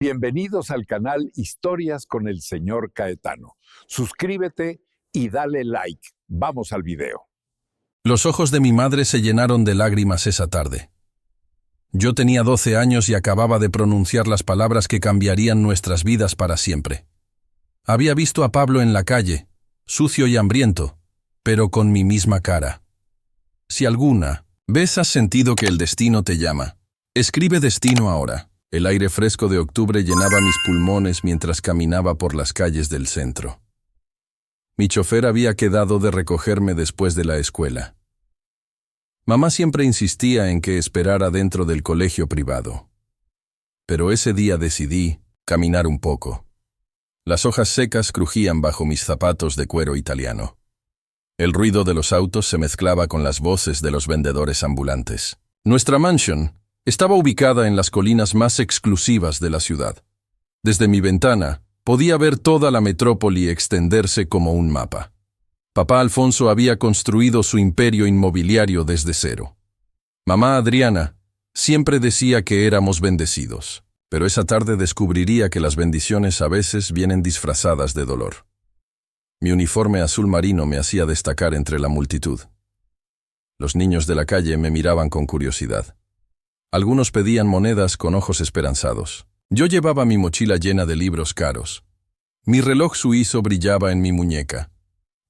Bienvenidos al canal Historias con el Señor Caetano. Suscríbete y dale like. Vamos al video. Los ojos de mi madre se llenaron de lágrimas esa tarde. Yo tenía 12 años y acababa de pronunciar las palabras que cambiarían nuestras vidas para siempre. Había visto a Pablo en la calle, sucio y hambriento, pero con mi misma cara. Si alguna vez has sentido que el destino te llama, escribe destino ahora. El aire fresco de octubre llenaba mis pulmones mientras caminaba por las calles del centro. Mi chofer había quedado de recogerme después de la escuela. Mamá siempre insistía en que esperara dentro del colegio privado. Pero ese día decidí caminar un poco. Las hojas secas crujían bajo mis zapatos de cuero italiano. El ruido de los autos se mezclaba con las voces de los vendedores ambulantes. Nuestra mansión estaba ubicada en las colinas más exclusivas de la ciudad. Desde mi ventana podía ver toda la metrópoli extenderse como un mapa. Papá Alfonso había construido su imperio inmobiliario desde cero. Mamá Adriana siempre decía que éramos bendecidos, pero esa tarde descubriría que las bendiciones a veces vienen disfrazadas de dolor. Mi uniforme azul marino me hacía destacar entre la multitud. Los niños de la calle me miraban con curiosidad. Algunos pedían monedas con ojos esperanzados. Yo llevaba mi mochila llena de libros caros. Mi reloj suizo brillaba en mi muñeca.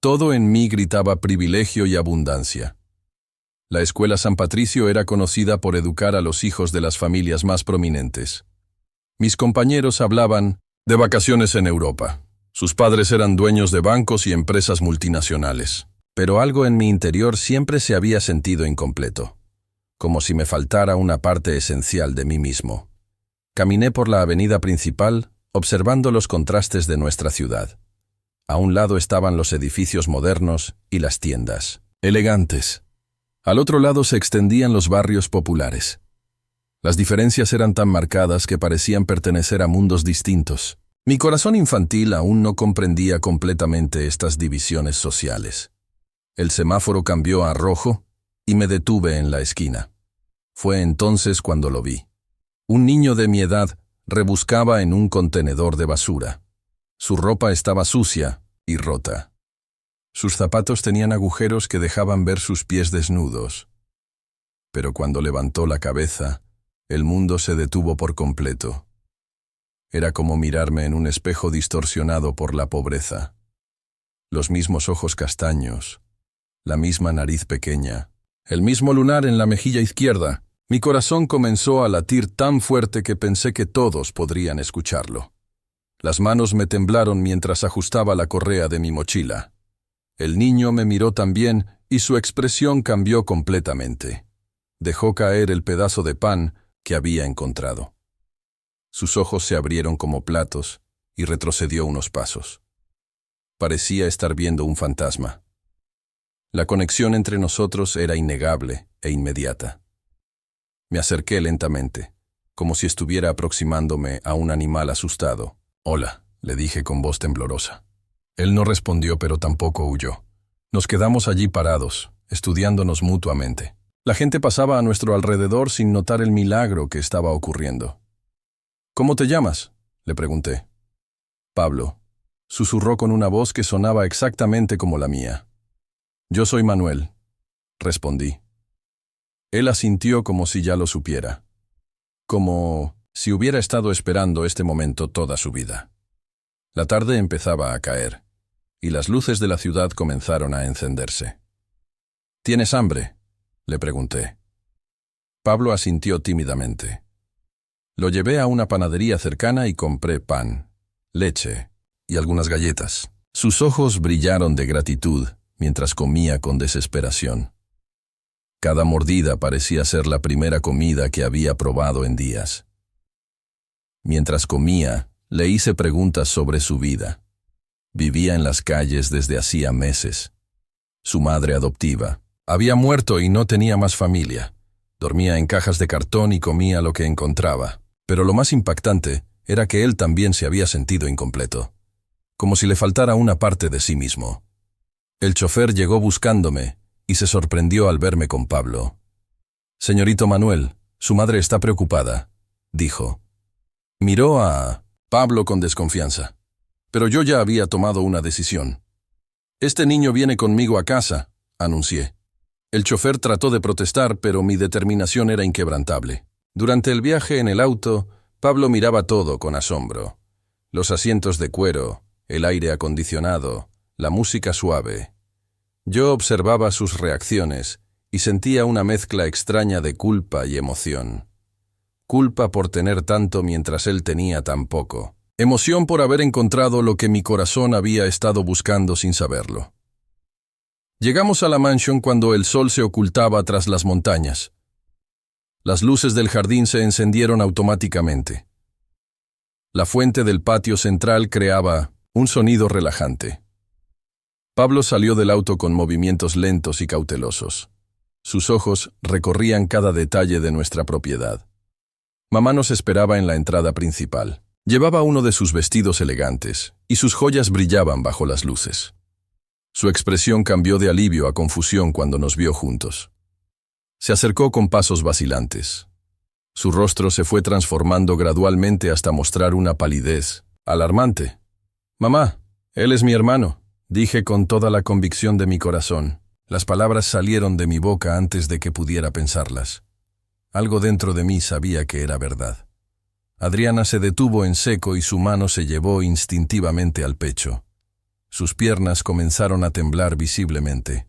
Todo en mí gritaba privilegio y abundancia. La escuela San Patricio era conocida por educar a los hijos de las familias más prominentes. Mis compañeros hablaban de vacaciones en Europa. Sus padres eran dueños de bancos y empresas multinacionales. Pero algo en mi interior siempre se había sentido incompleto, como si me faltara una parte esencial de mí mismo. Caminé por la avenida principal, observando los contrastes de nuestra ciudad. A un lado estaban los edificios modernos y las tiendas, elegantes. Al otro lado se extendían los barrios populares. Las diferencias eran tan marcadas que parecían pertenecer a mundos distintos. Mi corazón infantil aún no comprendía completamente estas divisiones sociales. El semáforo cambió a rojo y me detuve en la esquina. Fue entonces cuando lo vi. Un niño de mi edad rebuscaba en un contenedor de basura. Su ropa estaba sucia y rota. Sus zapatos tenían agujeros que dejaban ver sus pies desnudos. Pero cuando levantó la cabeza, el mundo se detuvo por completo. Era como mirarme en un espejo distorsionado por la pobreza. Los mismos ojos castaños, la misma nariz pequeña, el mismo lunar en la mejilla izquierda. Mi corazón comenzó a latir tan fuerte que pensé que todos podrían escucharlo. Las manos me temblaron mientras ajustaba la correa de mi mochila. El niño me miró también y su expresión cambió completamente. Dejó caer el pedazo de pan que había encontrado. Sus ojos se abrieron como platos y retrocedió unos pasos. Parecía estar viendo un fantasma. La conexión entre nosotros era innegable e inmediata. Me acerqué lentamente, como si estuviera aproximándome a un animal asustado. «Hola», le dije con voz temblorosa. Él no respondió, pero tampoco huyó. Nos quedamos allí parados, estudiándonos mutuamente. La gente pasaba a nuestro alrededor sin notar el milagro que estaba ocurriendo. «¿Cómo te llamas?», le pregunté. «Pablo», susurró con una voz que sonaba exactamente como la mía. «Yo soy Manuel», respondí. Él asintió como si ya lo supiera, como si hubiera estado esperando este momento toda su vida. La tarde empezaba a caer, y las luces de la ciudad comenzaron a encenderse. «¿Tienes hambre?», le pregunté. Pablo asintió tímidamente. Lo llevé a una panadería cercana y compré pan, leche y algunas galletas. Sus ojos brillaron de gratitud mientras comía con desesperación. Cada mordida parecía ser la primera comida que había probado en días. Mientras comía, le hice preguntas sobre su vida. Vivía en las calles desde hacía meses. Su madre adoptiva había muerto y no tenía más familia. Dormía en cajas de cartón y comía lo que encontraba. Pero lo más impactante era que él también se había sentido incompleto, como si le faltara una parte de sí mismo. El chofer llegó buscándome y se sorprendió al verme con Pablo. «Señorito Manuel, su madre está preocupada», dijo. Miró a Pablo con desconfianza. Pero yo ya había tomado una decisión. «Este niño viene conmigo a casa», anuncié. El chofer trató de protestar, pero mi determinación era inquebrantable. Durante el viaje en el auto, Pablo miraba todo con asombro. Los asientos de cuero, el aire acondicionado, la música suave. Yo observaba sus reacciones y sentía una mezcla extraña de culpa y emoción. Culpa por tener tanto mientras él tenía tan poco. Emoción por haber encontrado lo que mi corazón había estado buscando sin saberlo. Llegamos a la mansión cuando el sol se ocultaba tras las montañas. Las luces del jardín se encendieron automáticamente. La fuente del patio central creaba un sonido relajante. Pablo salió del auto con movimientos lentos y cautelosos. Sus ojos recorrían cada detalle de nuestra propiedad. Mamá nos esperaba en la entrada principal. Llevaba uno de sus vestidos elegantes, y sus joyas brillaban bajo las luces. Su expresión cambió de alivio a confusión cuando nos vio juntos. Se acercó con pasos vacilantes. Su rostro se fue transformando gradualmente hasta mostrar una palidez alarmante. «Mamá, él es mi hermano», dije con toda la convicción de mi corazón. Las palabras salieron de mi boca antes de que pudiera pensarlas. Algo dentro de mí sabía que era verdad. Adriana se detuvo en seco y su mano se llevó instintivamente al pecho. Sus piernas comenzaron a temblar visiblemente.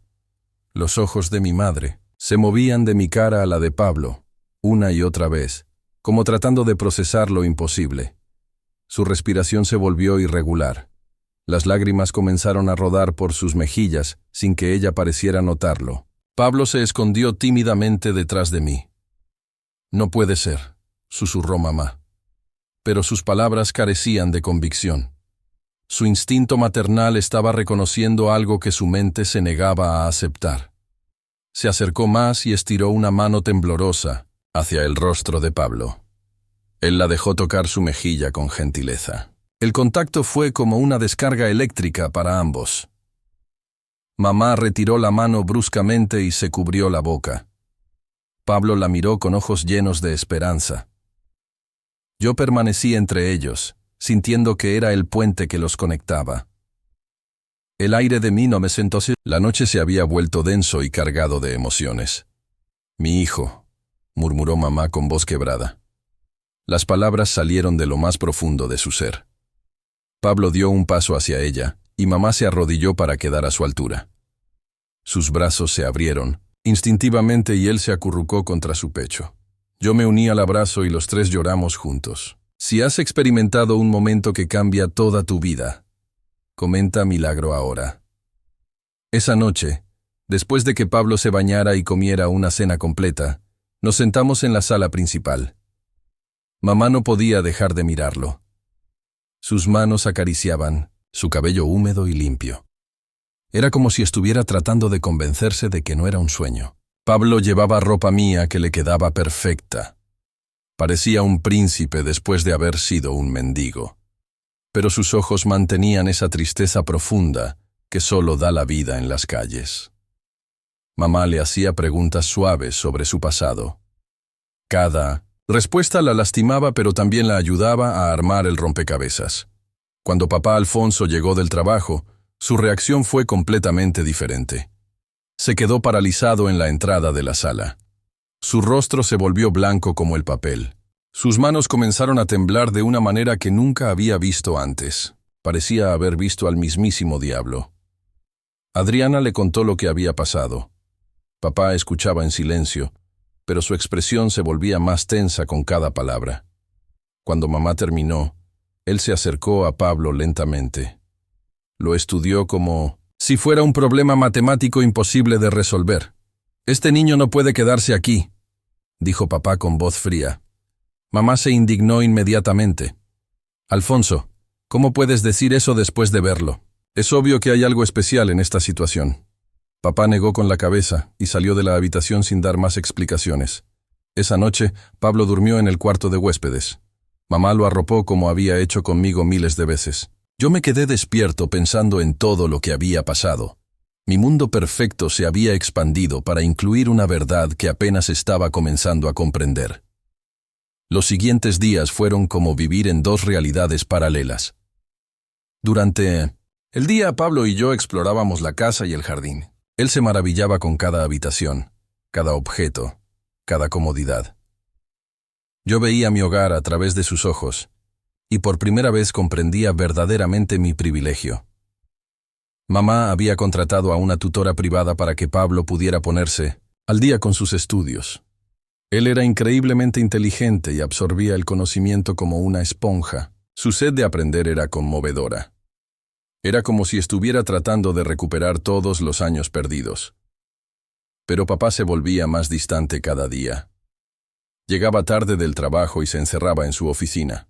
Los ojos de mi madre se movían de mi cara a la de Pablo, una y otra vez, como tratando de procesar lo imposible. Su respiración se volvió irregular. Las lágrimas comenzaron a rodar por sus mejillas sin que ella pareciera notarlo. Pablo se escondió tímidamente detrás de mí. «No puede ser», susurró mamá. Pero sus palabras carecían de convicción. Su instinto maternal estaba reconociendo algo que su mente se negaba a aceptar. Se acercó más y estiró una mano temblorosa hacia el rostro de Pablo. Él la dejó tocar su mejilla con gentileza. El contacto fue como una descarga eléctrica para ambos. Mamá retiró la mano bruscamente y se cubrió la boca. Pablo la miró con ojos llenos de esperanza. Yo permanecí entre ellos, sintiendo que era el puente que los conectaba. El aire de mí no me sentó. La noche se había vuelto denso y cargado de emociones. «Mi hijo», murmuró mamá con voz quebrada. Las palabras salieron de lo más profundo de su ser. Pablo dio un paso hacia ella, y mamá se arrodilló para quedar a su altura. Sus brazos se abrieron, instintivamente, y él se acurrucó contra su pecho. Yo me uní al abrazo y los tres lloramos juntos. Si has experimentado un momento que cambia toda tu vida, comenta Milagro ahora. Esa noche, después de que Pablo se bañara y comiera una cena completa, nos sentamos en la sala principal. Mamá no podía dejar de mirarlo. Sus manos acariciaban su cabello húmedo y limpio. Era como si estuviera tratando de convencerse de que no era un sueño. Pablo llevaba ropa mía que le quedaba perfecta. Parecía un príncipe después de haber sido un mendigo. Pero sus ojos mantenían esa tristeza profunda que solo da la vida en las calles. Mamá le hacía preguntas suaves sobre su pasado. Cada respuesta la lastimaba, pero también la ayudaba a armar el rompecabezas. Cuando papá Alfonso llegó del trabajo, su reacción fue completamente diferente. Se quedó paralizado en la entrada de la sala. Su rostro se volvió blanco como el papel. Sus manos comenzaron a temblar de una manera que nunca había visto antes. Parecía haber visto al mismísimo diablo. Adriana le contó lo que había pasado. Papá escuchaba en silencio, pero su expresión se volvía más tensa con cada palabra. Cuando mamá terminó, él se acercó a Pablo lentamente. Lo estudió como si fuera un problema matemático imposible de resolver. «Este niño no puede quedarse aquí», dijo papá con voz fría. Mamá se indignó inmediatamente. «Alfonso, ¿cómo puedes decir eso después de verlo? Es obvio que hay algo especial en esta situación». Papá negó con la cabeza y salió de la habitación sin dar más explicaciones. Esa noche, Pablo durmió en el cuarto de huéspedes. Mamá lo arropó como había hecho conmigo miles de veces. Yo me quedé despierto pensando en todo lo que había pasado. Mi mundo perfecto se había expandido para incluir una verdad que apenas estaba comenzando a comprender. Los siguientes días fueron como vivir en dos realidades paralelas. Durante el día, Pablo y yo explorábamos la casa y el jardín. Él se maravillaba con cada habitación, cada objeto, cada comodidad. Yo veía mi hogar a través de sus ojos, y por primera vez comprendía verdaderamente mi privilegio. Mamá había contratado a una tutora privada para que Pablo pudiera ponerse al día con sus estudios. Él era increíblemente inteligente y absorbía el conocimiento como una esponja. Su sed de aprender era conmovedora. Era como si estuviera tratando de recuperar todos los años perdidos. Pero papá se volvía más distante cada día. Llegaba tarde del trabajo y se encerraba en su oficina.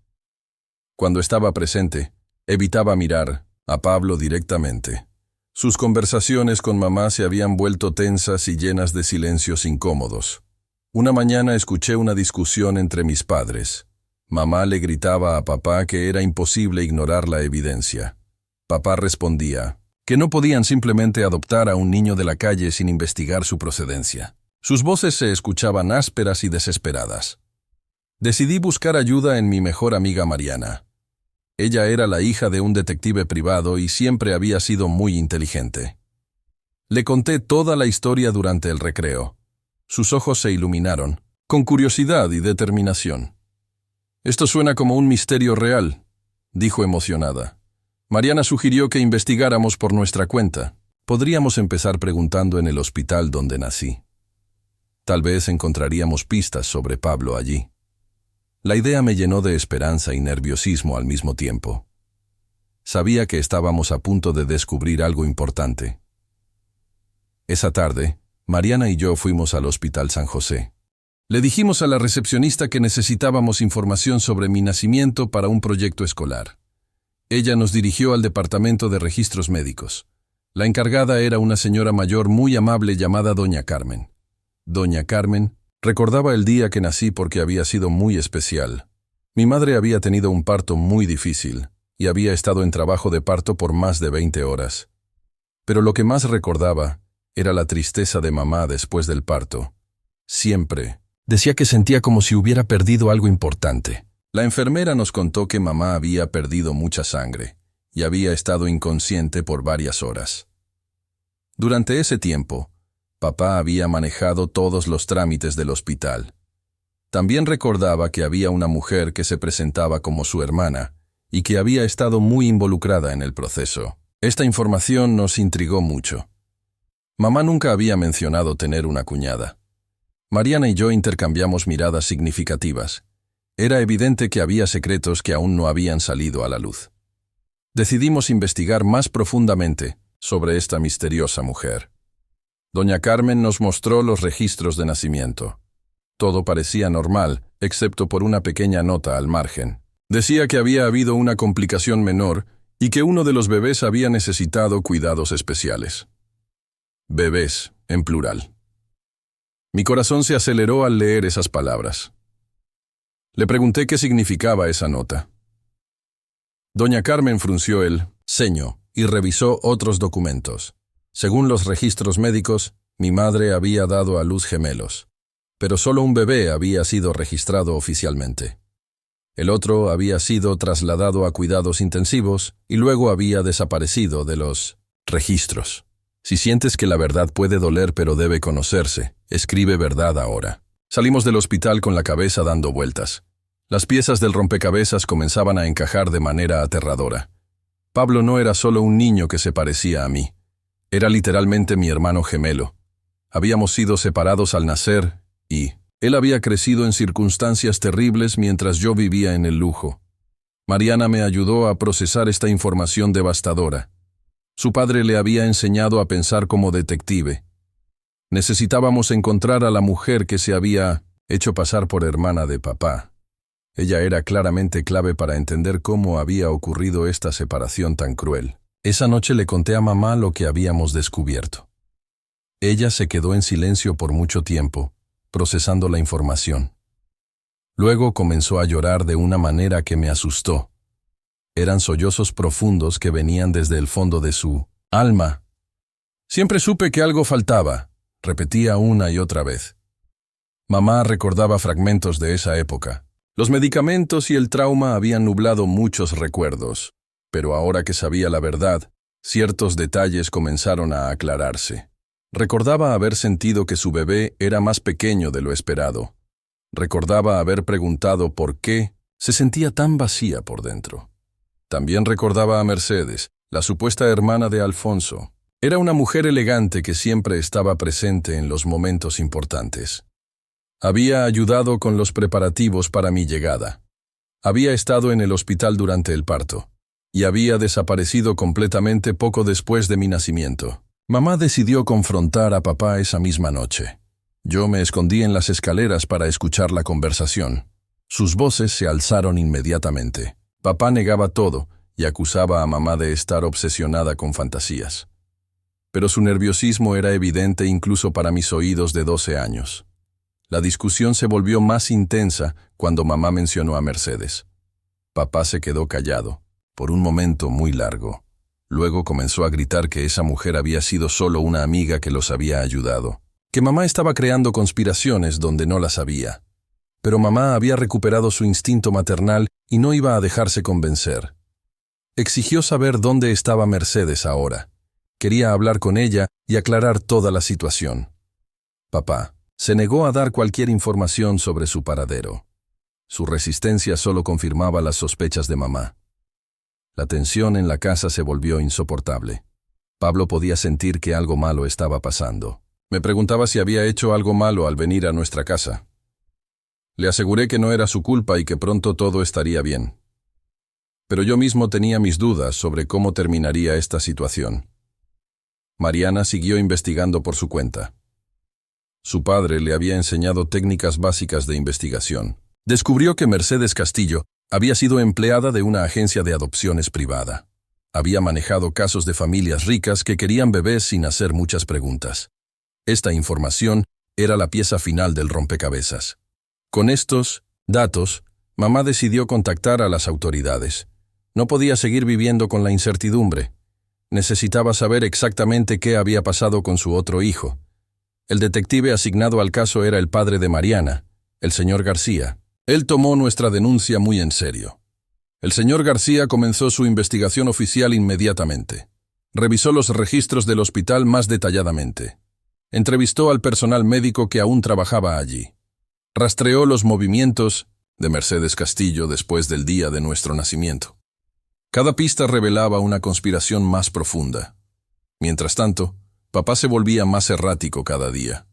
Cuando estaba presente, evitaba mirar a Pablo directamente. Sus conversaciones con mamá se habían vuelto tensas y llenas de silencios incómodos. Una mañana escuché una discusión entre mis padres. Mamá le gritaba a papá que era imposible ignorar la evidencia. Papá respondía que no podían simplemente adoptar a un niño de la calle sin investigar su procedencia. Sus voces se escuchaban ásperas y desesperadas. Decidí buscar ayuda en mi mejor amiga Mariana. Ella era la hija de un detective privado y siempre había sido muy inteligente. Le conté toda la historia durante el recreo. Sus ojos se iluminaron, con curiosidad y determinación. «Esto suena como un misterio real», dijo emocionada. Mariana sugirió que investigáramos por nuestra cuenta. Podríamos empezar preguntando en el hospital donde nací. Tal vez encontraríamos pistas sobre Pablo allí. La idea me llenó de esperanza y nerviosismo al mismo tiempo. Sabía que estábamos a punto de descubrir algo importante. Esa tarde, Mariana y yo fuimos al Hospital San José. Le dijimos a la recepcionista que necesitábamos información sobre mi nacimiento para un proyecto escolar. Ella nos dirigió al departamento de registros médicos. La encargada era una señora mayor muy amable llamada Doña Carmen. Doña Carmen recordaba el día que nací porque había sido muy especial. Mi madre había tenido un parto muy difícil y había estado en trabajo de parto por más de 20 horas. Pero lo que más recordaba era la tristeza de mamá después del parto. Siempre decía que sentía como si hubiera perdido algo importante. La enfermera nos contó que mamá había perdido mucha sangre y había estado inconsciente por varias horas. Durante ese tiempo, papá había manejado todos los trámites del hospital. También recordaba que había una mujer que se presentaba como su hermana y que había estado muy involucrada en el proceso. Esta información nos intrigó mucho. Mamá nunca había mencionado tener una cuñada. Mariana y yo intercambiamos miradas significativas. Era evidente que había secretos que aún no habían salido a la luz. Decidimos investigar más profundamente sobre esta misteriosa mujer. Doña Carmen nos mostró los registros de nacimiento. Todo parecía normal, excepto por una pequeña nota al margen. Decía que había habido una complicación menor y que uno de los bebés había necesitado cuidados especiales. Bebés, en plural. Mi corazón se aceleró al leer esas palabras. Le pregunté qué significaba esa nota. Doña Carmen frunció el ceño y revisó otros documentos. Según los registros médicos, mi madre había dado a luz gemelos, pero solo un bebé había sido registrado oficialmente. El otro había sido trasladado a cuidados intensivos y luego había desaparecido de los registros. Si sientes que la verdad puede doler pero debe conocerse, escribe verdad ahora. Salimos del hospital con la cabeza dando vueltas. Las piezas del rompecabezas comenzaban a encajar de manera aterradora. Pablo no era solo un niño que se parecía a mí. Era literalmente mi hermano gemelo. Habíamos sido separados al nacer y él había crecido en circunstancias terribles mientras yo vivía en el lujo. Mariana me ayudó a procesar esta información devastadora. Su padre le había enseñado a pensar como detective. Necesitábamos encontrar a la mujer que se había hecho pasar por hermana de papá. Ella era claramente clave para entender cómo había ocurrido esta separación tan cruel. Esa noche le conté a mamá lo que habíamos descubierto. Ella se quedó en silencio por mucho tiempo, procesando la información. Luego comenzó a llorar de una manera que me asustó. Eran sollozos profundos que venían desde el fondo de su alma. Siempre supe que algo faltaba, repetía una y otra vez. Mamá recordaba fragmentos de esa época, Los medicamentos y el trauma habían nublado muchos recuerdos, pero ahora que sabía la verdad, ciertos detalles comenzaron a aclararse. Recordaba haber sentido que su bebé era más pequeño de lo esperado. Recordaba haber preguntado por qué se sentía tan vacía por dentro. También recordaba a Mercedes, la supuesta hermana de Alfonso. Era una mujer elegante que siempre estaba presente en los momentos importantes. Había ayudado con los preparativos para mi llegada. Había estado en el hospital durante el parto y había desaparecido completamente poco después de mi nacimiento. Mamá decidió confrontar a papá esa misma noche. Yo me escondí en las escaleras para escuchar la conversación. Sus voces se alzaron inmediatamente. Papá negaba todo y acusaba a mamá de estar obsesionada con fantasías. Pero su nerviosismo era evidente incluso para mis oídos de 12 años. La discusión se volvió más intensa cuando mamá mencionó a Mercedes. Papá se quedó callado, por un momento muy largo. Luego comenzó a gritar que esa mujer había sido solo una amiga que los había ayudado, que mamá estaba creando conspiraciones donde no las había. Pero mamá había recuperado su instinto maternal y no iba a dejarse convencer. Exigió saber dónde estaba Mercedes ahora. Quería hablar con ella y aclarar toda la situación. Papá se negó a dar cualquier información sobre su paradero. Su resistencia solo confirmaba las sospechas de mamá. La tensión en la casa se volvió insoportable. Pablo podía sentir que algo malo estaba pasando. Me preguntaba si había hecho algo malo al venir a nuestra casa. Le aseguré que no era su culpa y que pronto todo estaría bien. Pero yo mismo tenía mis dudas sobre cómo terminaría esta situación. Mariana siguió investigando por su cuenta. Su padre le había enseñado técnicas básicas de investigación. Descubrió que Mercedes Castillo había sido empleada de una agencia de adopciones privada. Había manejado casos de familias ricas que querían bebés sin hacer muchas preguntas. Esta información era la pieza final del rompecabezas. Con estos datos, mamá decidió contactar a las autoridades. No podía seguir viviendo con la incertidumbre. Necesitaba saber exactamente qué había pasado con su otro hijo. El detective asignado al caso era el padre de Mariana, el señor García. Él tomó nuestra denuncia muy en serio. El señor García comenzó su investigación oficial inmediatamente. Revisó los registros del hospital más detalladamente. Entrevistó al personal médico que aún trabajaba allí. Rastreó los movimientos de Mercedes Castillo después del día de nuestro nacimiento. Cada pista revelaba una conspiración más profunda. Mientras tanto, papá se volvía más errático cada día.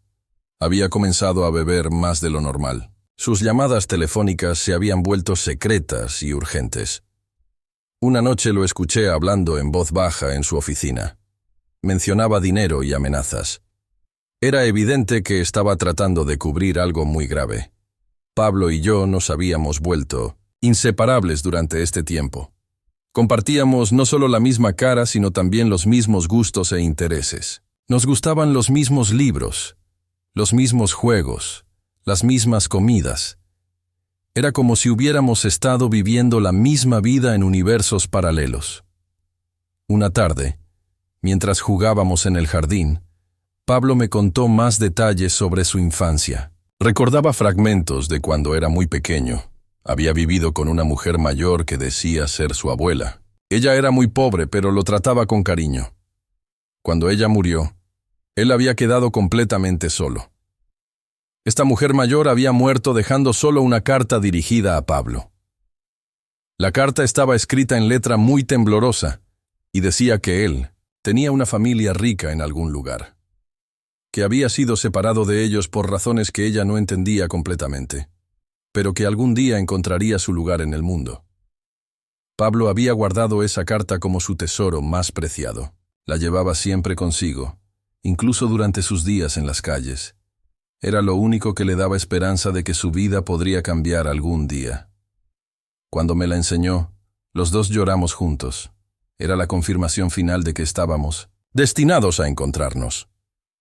Había comenzado a beber más de lo normal. Sus llamadas telefónicas se habían vuelto secretas y urgentes. Una noche lo escuché hablando en voz baja en su oficina. Mencionaba dinero y amenazas. Era evidente que estaba tratando de cubrir algo muy grave. Pablo y yo nos habíamos vuelto inseparables durante este tiempo. Compartíamos no solo la misma cara, sino también los mismos gustos e intereses. Nos gustaban los mismos libros, los mismos juegos, las mismas comidas. Era como si hubiéramos estado viviendo la misma vida en universos paralelos. Una tarde, mientras jugábamos en el jardín, Pablo me contó más detalles sobre su infancia. Recordaba fragmentos de cuando era muy pequeño. Había vivido con una mujer mayor que decía ser su abuela. Ella era muy pobre, pero lo trataba con cariño. Cuando ella murió, él había quedado completamente solo. Esta mujer mayor había muerto dejando solo una carta dirigida a Pablo. La carta estaba escrita en letra muy temblorosa y decía que él tenía una familia rica en algún lugar, que había sido separado de ellos por razones que ella no entendía completamente, pero que algún día encontraría su lugar en el mundo. Pablo había guardado esa carta como su tesoro más preciado. La llevaba siempre consigo, incluso durante sus días en las calles. Era lo único que le daba esperanza de que su vida podría cambiar algún día. Cuando me la enseñó, los dos lloramos juntos. Era la confirmación final de que estábamos destinados a encontrarnos.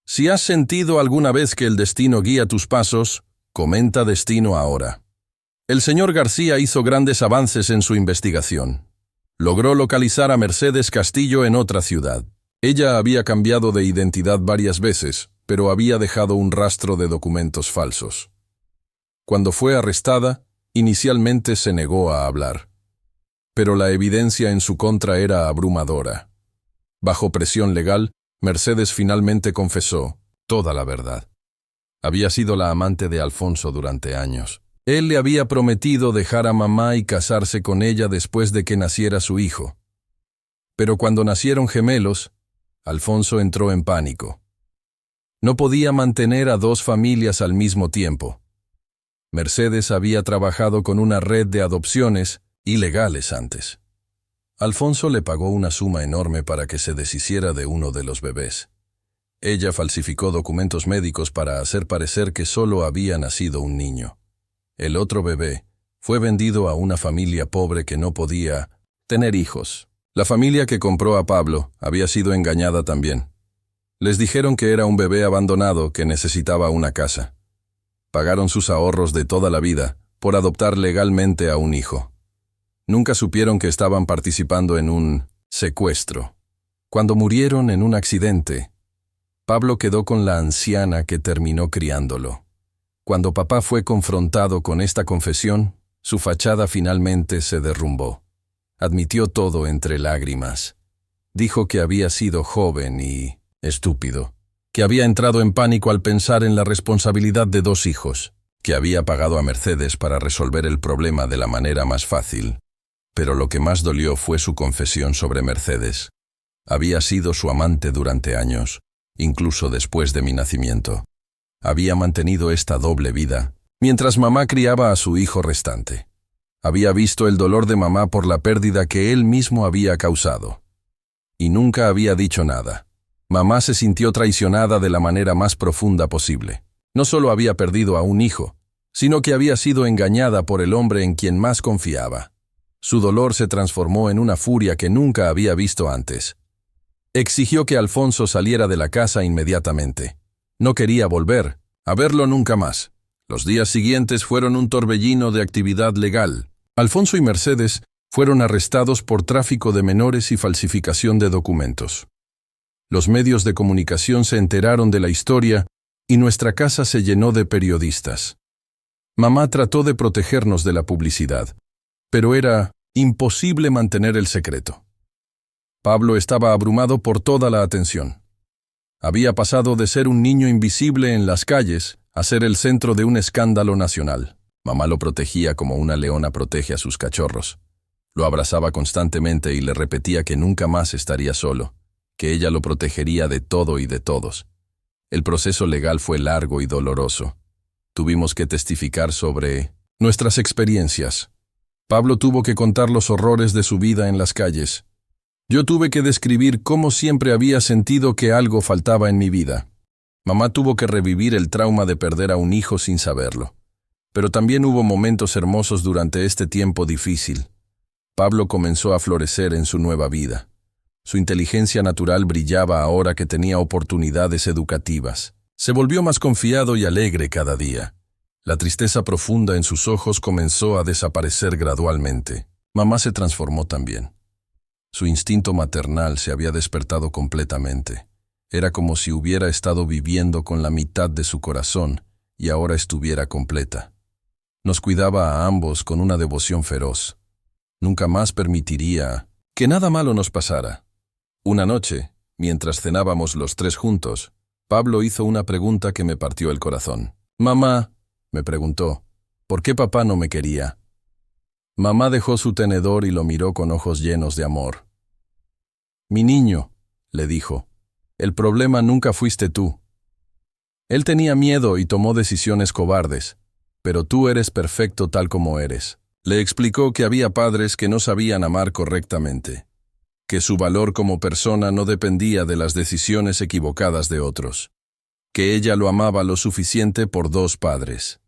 Si has sentido alguna vez que el destino guía tus pasos, comenta destino ahora. El señor García hizo grandes avances en su investigación. Logró localizar a Mercedes Castillo en otra ciudad. Ella había cambiado de identidad varias veces, pero había dejado un rastro de documentos falsos. Cuando fue arrestada, Inicialmente se negó a hablar, pero la evidencia en su contra era abrumadora. Bajo presión legal, Mercedes finalmente confesó toda la verdad. Había sido la amante de Alfonso durante años. Él le había prometido dejar a mamá y casarse con ella después de que naciera su hijo. Pero cuando nacieron gemelos, Alfonso entró en pánico. No podía mantener a dos familias al mismo tiempo. Mercedes había trabajado con una red de adopciones ilegales antes. Alfonso le pagó una suma enorme para que se deshiciera de uno de los bebés. Ella falsificó documentos médicos para hacer parecer que solo había nacido un niño. El otro bebé fue vendido a una familia pobre que no podía tener hijos. La familia que compró a Pablo había sido engañada también. Les dijeron que era un bebé abandonado que necesitaba una casa. Pagaron sus ahorros de toda la vida por adoptar legalmente a un hijo. Nunca supieron que estaban participando en un secuestro. Cuando murieron en un accidente, Pablo quedó con la anciana que terminó criándolo. Cuando papá fue confrontado con esta confesión, su fachada finalmente se derrumbó. Admitió todo entre lágrimas. Dijo que había sido joven y estúpido, que había entrado en pánico al pensar en la responsabilidad de dos hijos, que había pagado a Mercedes para resolver el problema de la manera más fácil. Pero lo que más dolió fue su confesión sobre Mercedes. Había sido su amante durante años, incluso después de mi nacimiento. Había mantenido esta doble vida, mientras mamá criaba a su hijo restante. Había visto el dolor de mamá por la pérdida que él mismo había causado. Y nunca había dicho nada. Mamá se sintió traicionada de la manera más profunda posible. No solo había perdido a un hijo, sino que había sido engañada por el hombre en quien más confiaba. Su dolor se transformó en una furia que nunca había visto antes. Exigió que Alfonso saliera de la casa inmediatamente. No quería volver a verlo nunca más. Los días siguientes fueron un torbellino de actividad legal. Alfonso y Mercedes fueron arrestados por tráfico de menores y falsificación de documentos. Los medios de comunicación se enteraron de la historia y nuestra casa se llenó de periodistas. Mamá trató de protegernos de la publicidad, pero era imposible mantener el secreto. Pablo estaba abrumado por toda la atención. Había pasado de ser un niño invisible en las calles a ser el centro de un escándalo nacional. Mamá lo protegía como una leona protege a sus cachorros. Lo abrazaba constantemente y le repetía que nunca más estaría solo, que ella lo protegería de todo y de todos. El proceso legal fue largo y doloroso. Tuvimos que testificar sobre nuestras experiencias. Pablo tuvo que contar los horrores de su vida en las calles. Yo tuve que describir cómo siempre había sentido que algo faltaba en mi vida. Mamá tuvo que revivir el trauma de perder a un hijo sin saberlo. Pero también hubo momentos hermosos durante este tiempo difícil. Pablo comenzó a florecer en su nueva vida. Su inteligencia natural brillaba ahora que tenía oportunidades educativas. Se volvió más confiado y alegre cada día. La tristeza profunda en sus ojos comenzó a desaparecer gradualmente. Mamá se transformó también. Su instinto maternal se había despertado completamente. Era como si hubiera estado viviendo con la mitad de su corazón y ahora estuviera completa. Nos cuidaba a ambos con una devoción feroz. Nunca más permitiría que nada malo nos pasara. Una noche, mientras cenábamos los tres juntos, Pablo hizo una pregunta que me partió el corazón. «Mamá», me preguntó, «¿por qué papá no me quería?» Mamá dejó su tenedor y lo miró con ojos llenos de amor. «Mi niño», le dijo, «el problema nunca fuiste tú. Él tenía miedo y tomó decisiones cobardes, pero tú eres perfecto tal como eres». Le explicó que había padres que no sabían amar correctamente, que su valor como persona no dependía de las decisiones equivocadas de otros, que ella lo amaba lo suficiente por dos padres.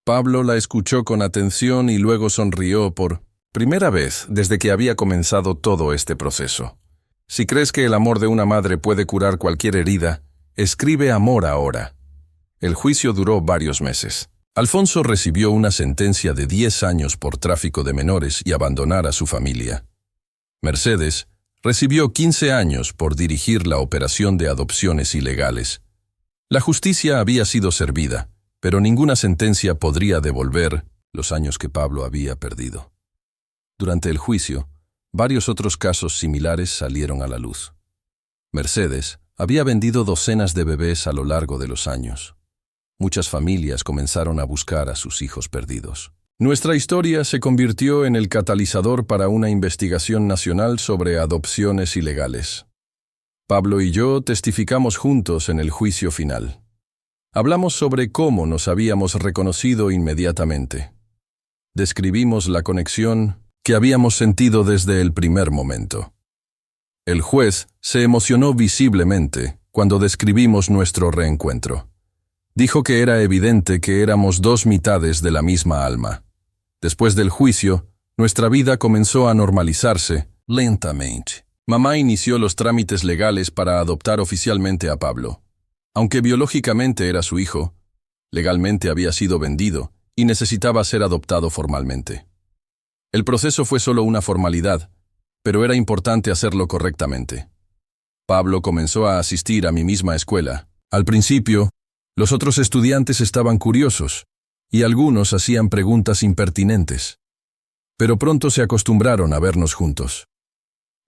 Pablo la escuchó con atención y luego sonrió por primera vez desde que había comenzado todo este proceso. Si crees que el amor de una madre puede curar cualquier herida, escribe amor ahora. El juicio duró varios meses. Alfonso recibió una sentencia de 10 años por tráfico de menores y abandonar a su familia. Mercedes recibió 15 años por dirigir la operación de adopciones ilegales. La justicia había sido servida, pero ninguna sentencia podría devolver los años que Pablo había perdido. Durante el juicio, varios otros casos similares salieron a la luz. Mercedes había vendido docenas de bebés a lo largo de los años. Muchas familias comenzaron a buscar a sus hijos perdidos. Nuestra historia se convirtió en el catalizador para una investigación nacional sobre adopciones ilegales. Pablo y yo testificamos juntos en el juicio final. Hablamos sobre cómo nos habíamos reconocido inmediatamente. Describimos la conexión que habíamos sentido desde el primer momento. El juez se emocionó visiblemente cuando describimos nuestro reencuentro. Dijo que era evidente que éramos dos mitades de la misma alma. Después del juicio, nuestra vida comenzó a normalizarse lentamente. Mamá inició los trámites legales para adoptar oficialmente a Pablo. Aunque biológicamente era su hijo, legalmente había sido vendido y necesitaba ser adoptado formalmente. El proceso fue solo una formalidad, pero era importante hacerlo correctamente. Pablo comenzó a asistir a mi misma escuela. Al principio, los otros estudiantes estaban curiosos, y algunos hacían preguntas impertinentes. Pero pronto se acostumbraron a vernos juntos.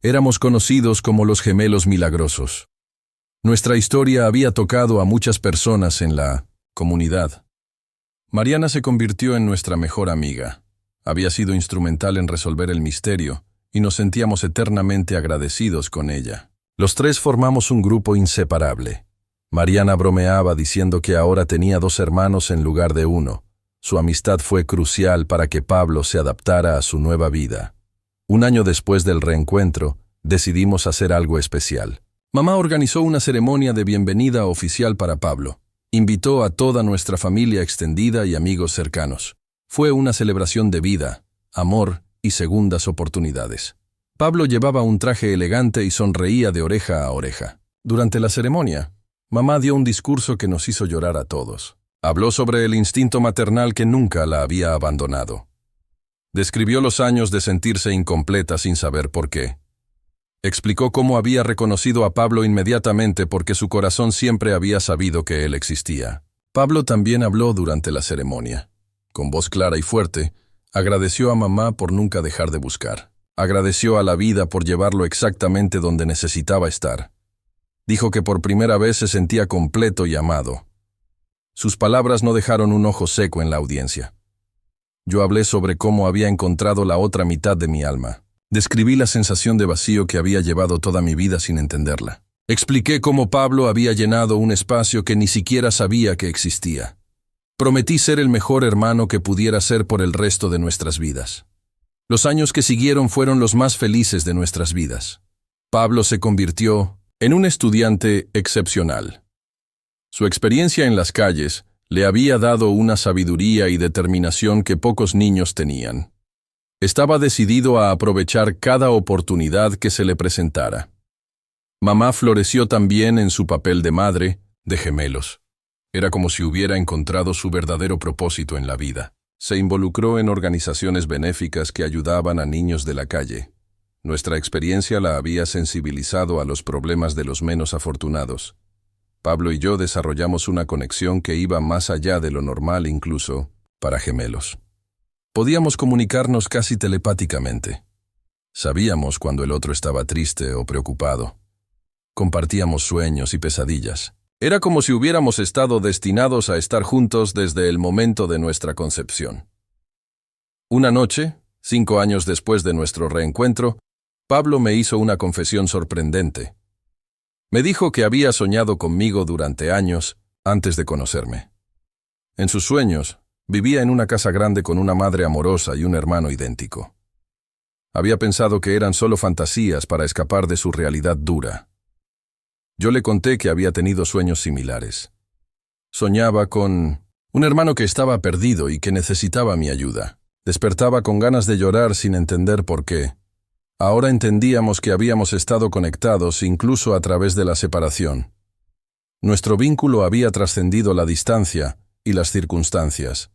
Éramos conocidos como los gemelos milagrosos. Nuestra historia había tocado a muchas personas en la comunidad. Mariana se convirtió en nuestra mejor amiga. Había sido instrumental en resolver el misterio, y nos sentíamos eternamente agradecidos con ella. Los tres formamos un grupo inseparable. Mariana bromeaba diciendo que ahora tenía 2 hermanos en lugar de 1. Su amistad fue crucial para que Pablo se adaptara a su nueva vida. Un año después del reencuentro, decidimos hacer algo especial. Mamá organizó una ceremonia de bienvenida oficial para Pablo. Invitó a toda nuestra familia extendida y amigos cercanos. Fue una celebración de vida, amor y segundas oportunidades. Pablo llevaba un traje elegante y sonreía de oreja a oreja. Durante la ceremonia, mamá dio un discurso que nos hizo llorar a todos. Habló sobre el instinto maternal que nunca la había abandonado. Describió los años de sentirse incompleta sin saber por qué. Explicó cómo había reconocido a Pablo inmediatamente porque su corazón siempre había sabido que él existía. Pablo también habló durante la ceremonia. Con voz clara y fuerte, agradeció a mamá por nunca dejar de buscar. Agradeció a la vida por llevarlo exactamente donde necesitaba estar. Dijo que por primera vez se sentía completo y amado. Sus palabras no dejaron un ojo seco en la audiencia. Yo hablé sobre cómo había encontrado la otra mitad de mi alma. Describí la sensación de vacío que había llevado toda mi vida sin entenderla. Expliqué cómo Pablo había llenado un espacio que ni siquiera sabía que existía. Prometí ser el mejor hermano que pudiera ser por el resto de nuestras vidas. Los años que siguieron fueron los más felices de nuestras vidas. Pablo se convirtió en un estudiante excepcional. Su experiencia en las calles le había dado una sabiduría y determinación que pocos niños tenían. Estaba decidido a aprovechar cada oportunidad que se le presentara. Mamá floreció también en su papel de madre, de gemelos. Era como si hubiera encontrado su verdadero propósito en la vida. Se involucró en organizaciones benéficas que ayudaban a niños de la calle. Nuestra experiencia la había sensibilizado a los problemas de los menos afortunados. Pablo y yo desarrollamos una conexión que iba más allá de lo normal incluso para gemelos. Podíamos comunicarnos casi telepáticamente. Sabíamos cuando el otro estaba triste o preocupado. Compartíamos sueños y pesadillas. Era como si hubiéramos estado destinados a estar juntos desde el momento de nuestra concepción. Una noche, 5 años después de nuestro reencuentro, Pablo me hizo una confesión sorprendente. Me dijo que había soñado conmigo durante años antes de conocerme. En sus sueños, vivía en una casa grande con una madre amorosa y un hermano idéntico. Había pensado que eran solo fantasías para escapar de su realidad dura. Yo le conté que había tenido sueños similares. Soñaba con un hermano que estaba perdido y que necesitaba mi ayuda. Despertaba con ganas de llorar sin entender por qué. Ahora entendíamos que habíamos estado conectados incluso a través de la separación. Nuestro vínculo había trascendido la distancia y las circunstancias.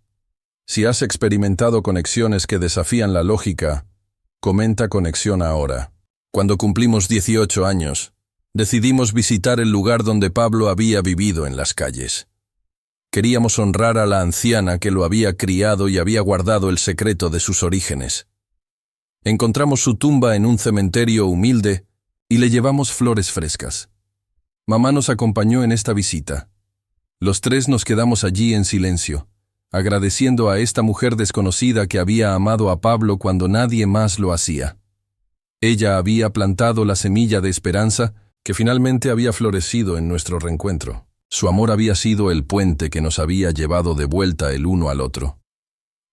Si has experimentado conexiones que desafían la lógica, comenta conexión ahora. Cuando cumplimos 18 años, decidimos visitar el lugar donde Pablo había vivido en las calles. Queríamos honrar a la anciana que lo había criado y había guardado el secreto de sus orígenes. Encontramos su tumba en un cementerio humilde y le llevamos flores frescas. Mamá nos acompañó en esta visita. Los tres nos quedamos allí en silencio, agradeciendo a esta mujer desconocida que había amado a Pablo cuando nadie más lo hacía. Ella había plantado la semilla de esperanza que finalmente había florecido en nuestro reencuentro. Su amor había sido el puente que nos había llevado de vuelta el uno al otro.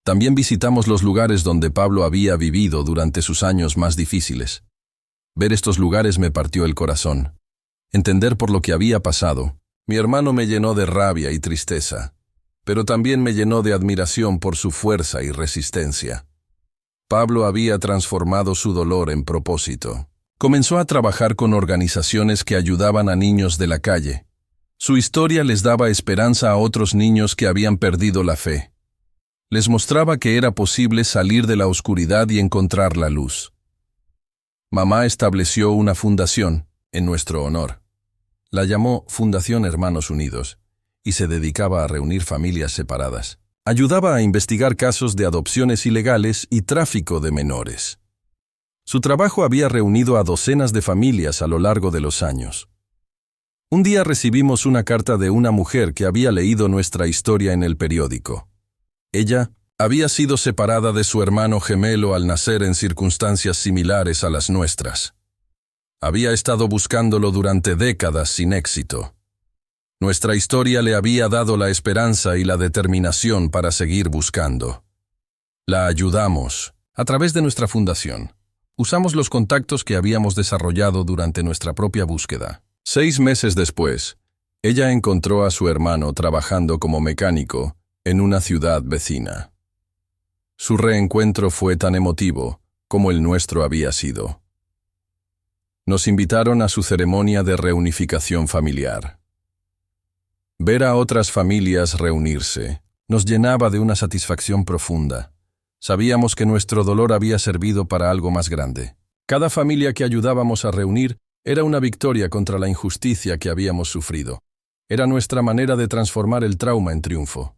También visitamos los lugares donde Pablo había vivido durante sus años más difíciles. Ver estos lugares me partió el corazón. Entender por lo que había pasado. Mi hermano me llenó de rabia y tristeza, pero también me llenó de admiración por su fuerza y resistencia. Pablo había transformado su dolor en propósito. Comenzó a trabajar con organizaciones que ayudaban a niños de la calle. Su historia les daba esperanza a otros niños que habían perdido la fe. Les mostraba que era posible salir de la oscuridad y encontrar la luz. Mamá estableció una fundación en nuestro honor. La llamó Fundación Hermanos Unidos y se dedicaba a reunir familias separadas. Ayudaba a investigar casos de adopciones ilegales y tráfico de menores. Su trabajo había reunido a docenas de familias a lo largo de los años. Un día recibimos una carta de una mujer que había leído nuestra historia en el periódico. Ella había sido separada de su hermano gemelo al nacer en circunstancias similares a las nuestras. Había estado buscándolo durante décadas sin éxito. Nuestra historia le había dado la esperanza y la determinación para seguir buscando. La ayudamos a través de nuestra fundación. Usamos los contactos que habíamos desarrollado durante nuestra propia búsqueda. 6 meses después, ella encontró a su hermano trabajando como mecánico en una ciudad vecina. Su reencuentro fue tan emotivo como el nuestro había sido. Nos invitaron a su ceremonia de reunificación familiar. Ver a otras familias reunirse nos llenaba de una satisfacción profunda. Sabíamos que nuestro dolor había servido para algo más grande. Cada familia que ayudábamos a reunir era una victoria contra la injusticia que habíamos sufrido. Era nuestra manera de transformar el trauma en triunfo.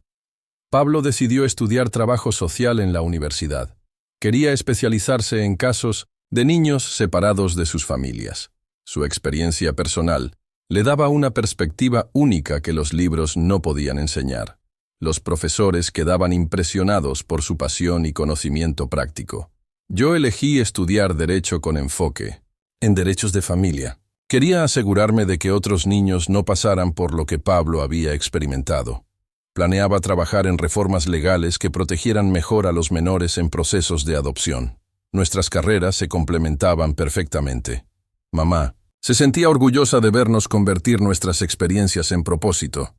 Pablo decidió estudiar trabajo social en la universidad. Quería especializarse en casos de niños separados de sus familias. Su experiencia personal le daba una perspectiva única que los libros no podían enseñar. Los profesores quedaban impresionados por su pasión y conocimiento práctico. Yo elegí estudiar Derecho con enfoque en derechos de familia. Quería asegurarme de que otros niños no pasaran por lo que Pablo había experimentado. Planeaba trabajar en reformas legales que protegieran mejor a los menores en procesos de adopción. Nuestras carreras se complementaban perfectamente. Mamá se sentía orgullosa de vernos convertir nuestras experiencias en propósito.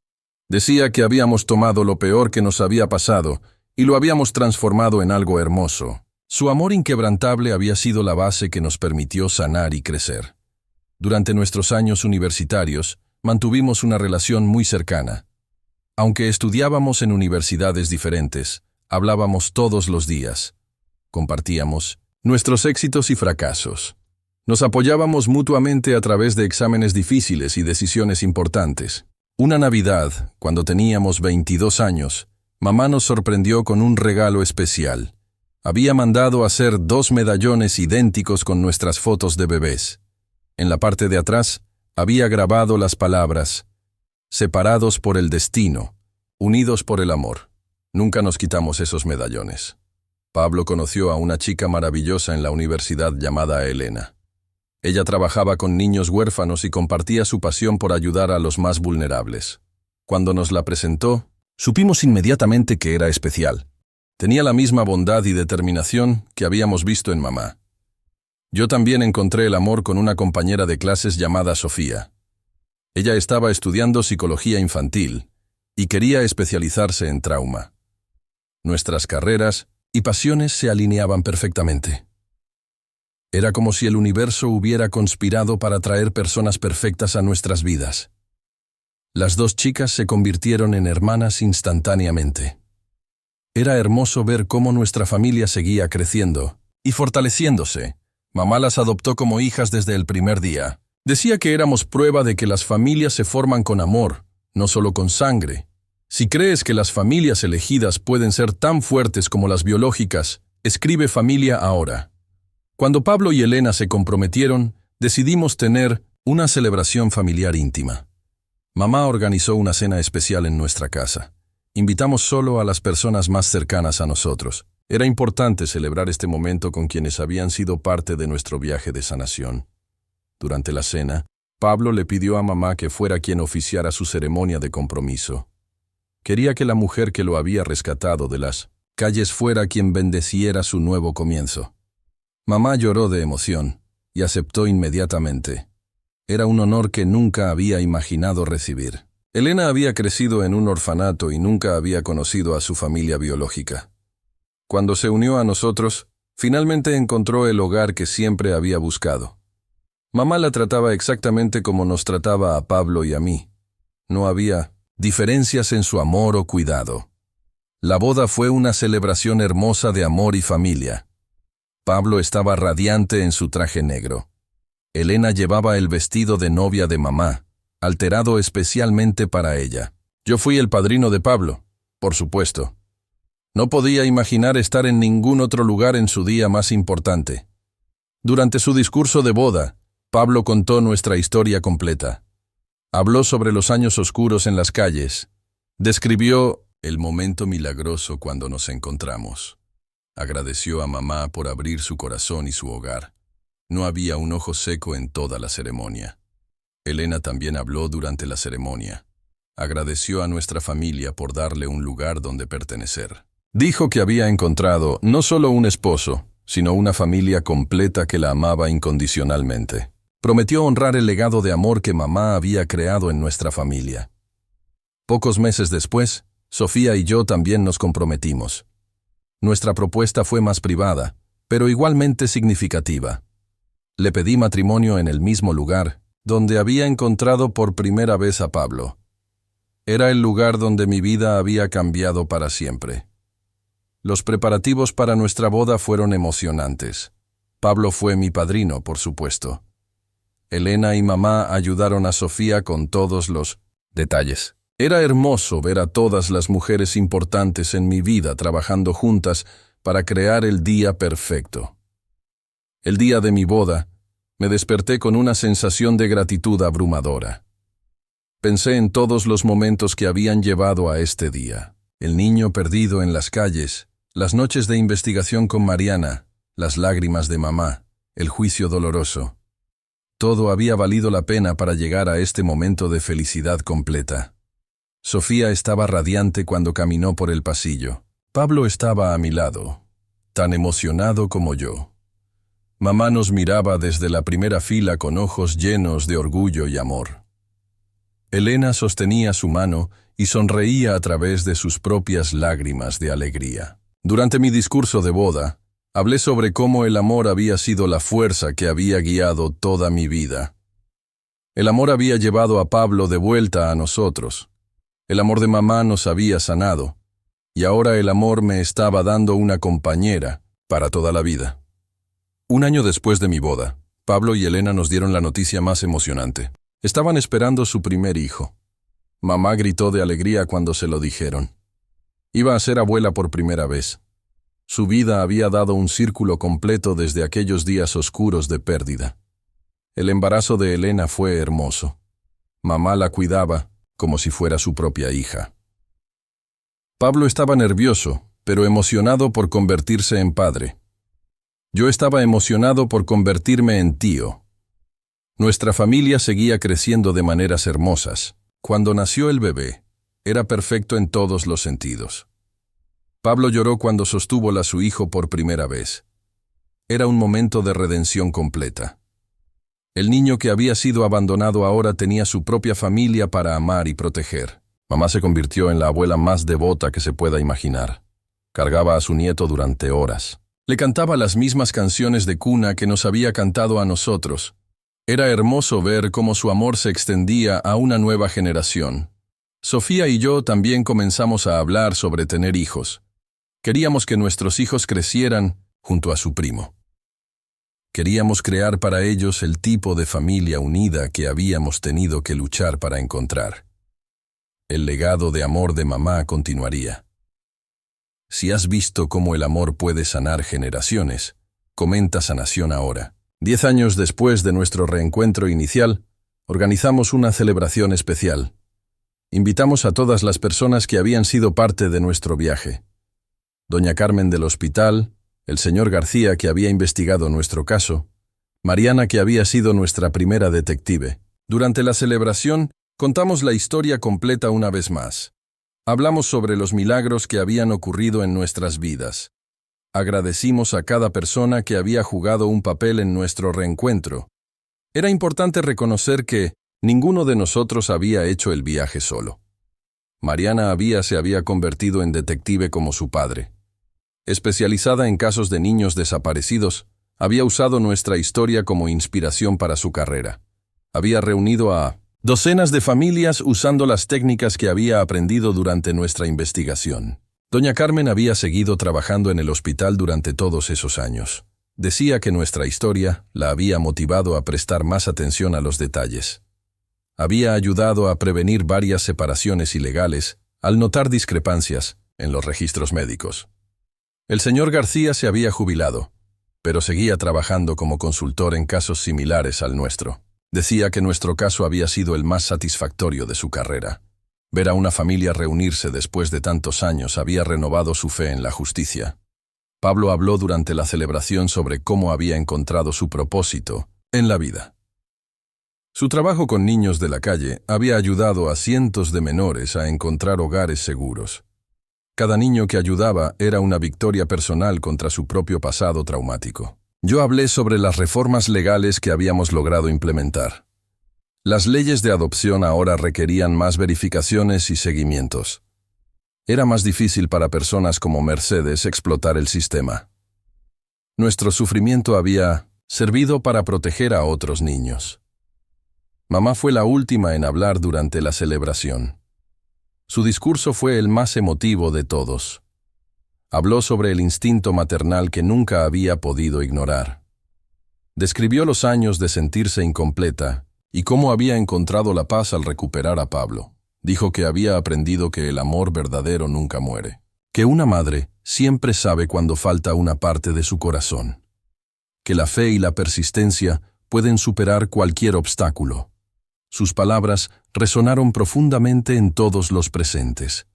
Decía que habíamos tomado lo peor que nos había pasado y lo habíamos transformado en algo hermoso. Su amor inquebrantable había sido la base que nos permitió sanar y crecer. Durante nuestros años universitarios, mantuvimos una relación muy cercana. Aunque estudiábamos en universidades diferentes, hablábamos todos los días. Compartíamos nuestros éxitos y fracasos. Nos apoyábamos mutuamente a través de exámenes difíciles y decisiones importantes. Una Navidad, cuando teníamos 22 años, mamá nos sorprendió con un regalo especial. Había mandado hacer 2 medallones idénticos con nuestras fotos de bebés. En la parte de atrás había grabado las palabras: separados por el destino, unidos por el amor. Nunca nos quitamos esos medallones. Pablo conoció a una chica maravillosa en la universidad llamada Elena. Ella trabajaba con niños huérfanos y compartía su pasión por ayudar a los más vulnerables. Cuando nos la presentó, supimos inmediatamente que era especial. Tenía la misma bondad y determinación que habíamos visto en mamá. Yo también encontré el amor con una compañera de clases llamada Sofía. Ella estaba estudiando psicología infantil y quería especializarse en trauma. Nuestras carreras y pasiones se alineaban perfectamente. Era como si el universo hubiera conspirado para traer personas perfectas a nuestras vidas. Las 2 chicas se convirtieron en hermanas instantáneamente. Era hermoso ver cómo nuestra familia seguía creciendo y fortaleciéndose. Mamá las adoptó como hijas desde el primer día. Decía que éramos prueba de que las familias se forman con amor, no solo con sangre, Si crees que las familias elegidas pueden ser tan fuertes como las biológicas, escribe familia ahora. Cuando Pablo y Elena se comprometieron, decidimos tener una celebración familiar íntima. Mamá organizó una cena especial en nuestra casa. Invitamos solo a las personas más cercanas a nosotros. Era importante celebrar este momento con quienes habían sido parte de nuestro viaje de sanación. Durante la cena, Pablo le pidió a mamá que fuera quien oficiara su ceremonia de compromiso. Quería que la mujer que lo había rescatado de las calles fuera quien bendeciera su nuevo comienzo. Mamá lloró de emoción y aceptó inmediatamente. Era un honor que nunca había imaginado recibir. Elena había crecido en un orfanato y nunca había conocido a su familia biológica. Cuando se unió a nosotros, finalmente encontró el hogar que siempre había buscado. Mamá la trataba exactamente como nos trataba a Pablo y a mí. No había diferencias en su amor o cuidado. La boda fue una celebración hermosa de amor y familia. Pablo estaba radiante en su traje negro. Elena llevaba el vestido de novia de mamá, alterado especialmente para ella. Yo fui el padrino de Pablo, por supuesto. No podía imaginar estar en ningún otro lugar en su día más importante. Durante su discurso de boda, Pablo contó nuestra historia completa. Habló sobre los años oscuros en las calles. Describió el momento milagroso cuando nos encontramos. Agradeció a mamá por abrir su corazón y su hogar. No había un ojo seco en toda la ceremonia. Elena también habló durante la ceremonia. Agradeció a nuestra familia por darle un lugar donde pertenecer. Dijo que había encontrado no solo un esposo, sino una familia completa que la amaba incondicionalmente. Prometió honrar el legado de amor que mamá había creado en nuestra familia. Pocos meses después, Sofía y yo también nos comprometimos. Nuestra propuesta fue más privada, pero igualmente significativa. Le pedí matrimonio en el mismo lugar, donde había encontrado por primera vez a Pablo. Era el lugar donde mi vida había cambiado para siempre. Los preparativos para nuestra boda fueron emocionantes. Pablo fue mi padrino, por supuesto. Elena y mamá ayudaron a Sofía con todos los detalles. Era hermoso ver a todas las mujeres importantes en mi vida trabajando juntas para crear el día perfecto. El día de mi boda, me desperté con una sensación de gratitud abrumadora. Pensé en todos los momentos que habían llevado a este día. El niño perdido en las calles, las noches de investigación con Mariana, las lágrimas de mamá, el juicio doloroso. Todo había valido la pena para llegar a este momento de felicidad completa. Sofía estaba radiante cuando caminó por el pasillo. Pablo estaba a mi lado, tan emocionado como yo. Mamá nos miraba desde la primera fila con ojos llenos de orgullo y amor. Elena sostenía su mano y sonreía a través de sus propias lágrimas de alegría. Durante mi discurso de boda, hablé sobre cómo el amor había sido la fuerza que había guiado toda mi vida. El amor había llevado a Pablo de vuelta a nosotros. El amor de mamá nos había sanado, y ahora el amor me estaba dando una compañera para toda la vida. Un año después de mi boda, Pablo y Elena nos dieron la noticia más emocionante. Estaban esperando su primer hijo. Mamá gritó de alegría cuando se lo dijeron. Iba a ser abuela por primera vez. Su vida había dado un círculo completo desde aquellos días oscuros de pérdida. El embarazo de Elena fue hermoso. Mamá la cuidaba como si fuera su propia hija. Pablo estaba nervioso, pero emocionado por convertirse en padre. Yo estaba emocionado por convertirme en tío. Nuestra familia seguía creciendo de maneras hermosas. Cuando nació el bebé, era perfecto en todos los sentidos. Pablo lloró cuando sostuvo a su hijo por primera vez. Era un momento de redención completa. El niño que había sido abandonado ahora tenía su propia familia para amar y proteger. Mamá se convirtió en la abuela más devota que se pueda imaginar. Cargaba a su nieto durante horas. Le cantaba las mismas canciones de cuna que nos había cantado a nosotros. Era hermoso ver cómo su amor se extendía a una nueva generación. Sofía y yo también comenzamos a hablar sobre tener hijos. Queríamos que nuestros hijos crecieran junto a su primo. Queríamos crear para ellos el tipo de familia unida que habíamos tenido que luchar para encontrar. El legado de amor de mamá continuaría. Si has visto cómo el amor puede sanar generaciones, comenta Sanación ahora. 10 años después de nuestro reencuentro inicial, organizamos una celebración especial. Invitamos a todas las personas que habían sido parte de nuestro viaje. Doña Carmen del hospital, el señor García que había investigado nuestro caso, Mariana que había sido nuestra primera detective. Durante la celebración, contamos la historia completa una vez más. Hablamos sobre los milagros que habían ocurrido en nuestras vidas. Agradecimos a cada persona que había jugado un papel en nuestro reencuentro. Era importante reconocer que ninguno de nosotros había hecho el viaje solo. Mariana se había convertido en detective como su padre. Especializada en casos de niños desaparecidos, había usado nuestra historia como inspiración para su carrera. Había reunido a docenas de familias usando las técnicas que había aprendido durante nuestra investigación. Doña Carmen había seguido trabajando en el hospital durante todos esos años. Decía que nuestra historia la había motivado a prestar más atención a los detalles. Había ayudado a prevenir varias separaciones ilegales al notar discrepancias en los registros médicos. El señor García se había jubilado, pero seguía trabajando como consultor en casos similares al nuestro. Decía que nuestro caso había sido el más satisfactorio de su carrera. Ver a una familia reunirse después de tantos años había renovado su fe en la justicia. Pablo habló durante la celebración sobre cómo había encontrado su propósito en la vida. Su trabajo con niños de la calle había ayudado a cientos de menores a encontrar hogares seguros. Cada niño que ayudaba era una victoria personal contra su propio pasado traumático. Yo hablé sobre las reformas legales que habíamos logrado implementar. Las leyes de adopción ahora requerían más verificaciones y seguimientos. Era más difícil para personas como Mercedes explotar el sistema. Nuestro sufrimiento había servido para proteger a otros niños. Mamá fue la última en hablar durante la celebración. Su discurso fue el más emotivo de todos. Habló sobre el instinto maternal que nunca había podido ignorar. Describió los años de sentirse incompleta y cómo había encontrado la paz al recuperar a Pablo. Dijo que había aprendido que el amor verdadero nunca muere, que una madre siempre sabe cuando falta una parte de su corazón, que la fe y la persistencia pueden superar cualquier obstáculo. Sus palabras resonaron profundamente en todos los presentes.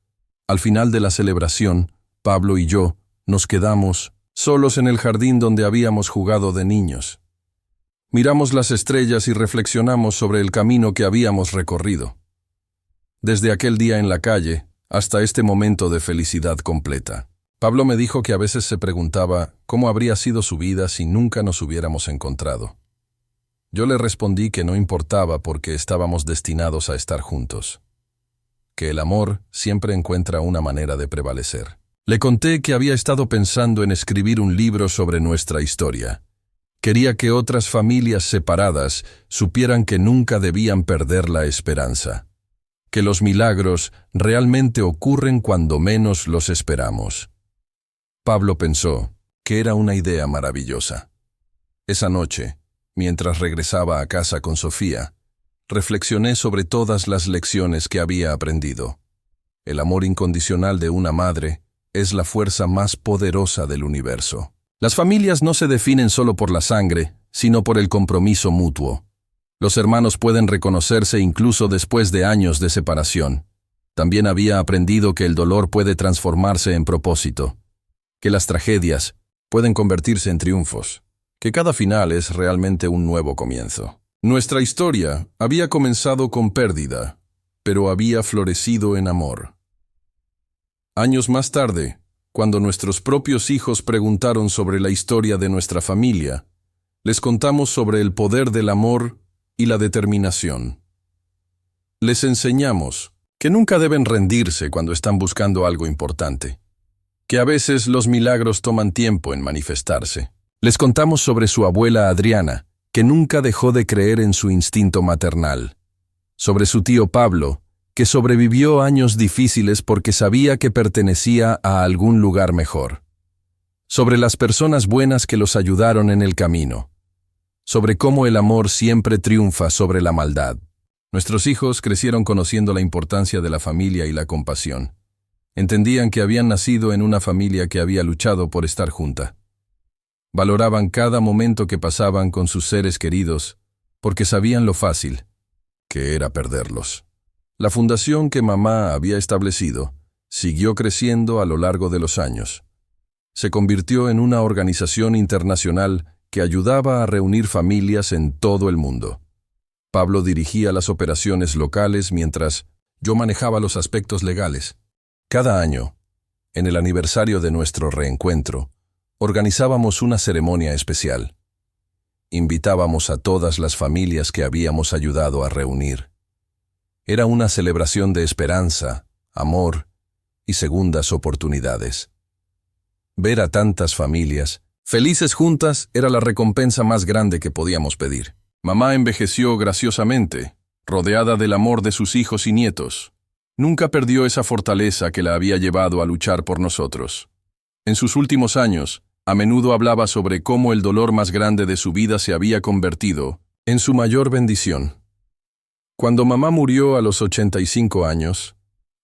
Al final de la celebración, Pablo y yo nos quedamos solos en el jardín donde habíamos jugado de niños. Miramos las estrellas y reflexionamos sobre el camino que habíamos recorrido. Desde aquel día en la calle hasta este momento de felicidad completa. Pablo me dijo que a veces se preguntaba cómo habría sido su vida si nunca nos hubiéramos encontrado. Yo le respondí que no importaba porque estábamos destinados a estar juntos, que el amor siempre encuentra una manera de prevalecer. Le conté que había estado pensando en escribir un libro sobre nuestra historia. Quería que otras familias separadas supieran que nunca debían perder la esperanza, que los milagros realmente ocurren cuando menos los esperamos. Pablo pensó que era una idea maravillosa. Esa noche, mientras regresaba a casa con Sofía, reflexioné sobre todas las lecciones que había aprendido. El amor incondicional de una madre es la fuerza más poderosa del universo. Las familias no se definen solo por la sangre, sino por el compromiso mutuo. Los hermanos pueden reconocerse incluso después de años de separación. También había aprendido que el dolor puede transformarse en propósito, que las tragedias pueden convertirse en triunfos, que cada final es realmente un nuevo comienzo. Nuestra historia había comenzado con pérdida, pero había florecido en amor. Años más tarde, cuando nuestros propios hijos preguntaron sobre la historia de nuestra familia, les contamos sobre el poder del amor y la determinación. Les enseñamos que nunca deben rendirse cuando están buscando algo importante, que a veces los milagros toman tiempo en manifestarse. Les contamos sobre su abuela Adriana, que nunca dejó de creer en su instinto maternal, sobre su tío Pablo, que sobrevivió años difíciles porque sabía que pertenecía a algún lugar mejor, sobre las personas buenas que los ayudaron en el camino, sobre cómo el amor siempre triunfa sobre la maldad. Nuestros hijos crecieron conociendo la importancia de la familia y la compasión. Entendían que habían nacido en una familia que había luchado por estar junta. Valoraban cada momento que pasaban con sus seres queridos, porque sabían lo fácil que era perderlos. La fundación que mamá había establecido siguió creciendo a lo largo de los años. Se convirtió en una organización internacional que ayudaba a reunir familias en todo el mundo. Pablo dirigía las operaciones locales mientras yo manejaba los aspectos legales. Cada año, en el aniversario de nuestro reencuentro, organizábamos una ceremonia especial. Invitábamos a todas las familias que habíamos ayudado a reunir. Era una celebración de esperanza, amor y segundas oportunidades. Ver a tantas familias felices juntas era la recompensa más grande que podíamos pedir. Mamá envejeció graciosamente, rodeada del amor de sus hijos y nietos. Nunca perdió esa fortaleza que la había llevado a luchar por nosotros. En sus últimos años, a menudo hablaba sobre cómo el dolor más grande de su vida se había convertido en su mayor bendición. Cuando mamá murió a los 85 años,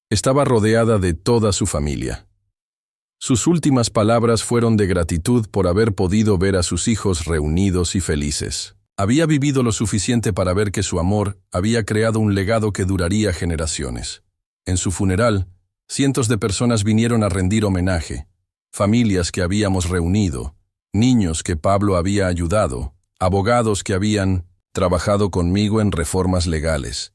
estaba rodeada de toda su familia. Sus últimas palabras fueron de gratitud por haber podido ver a sus hijos reunidos y felices. Había vivido lo suficiente para ver que su amor había creado un legado que duraría generaciones. En su funeral, cientos de personas vinieron a rendir homenaje. Familias que habíamos reunido, niños que Pablo había ayudado, abogados que habían trabajado conmigo en reformas legales.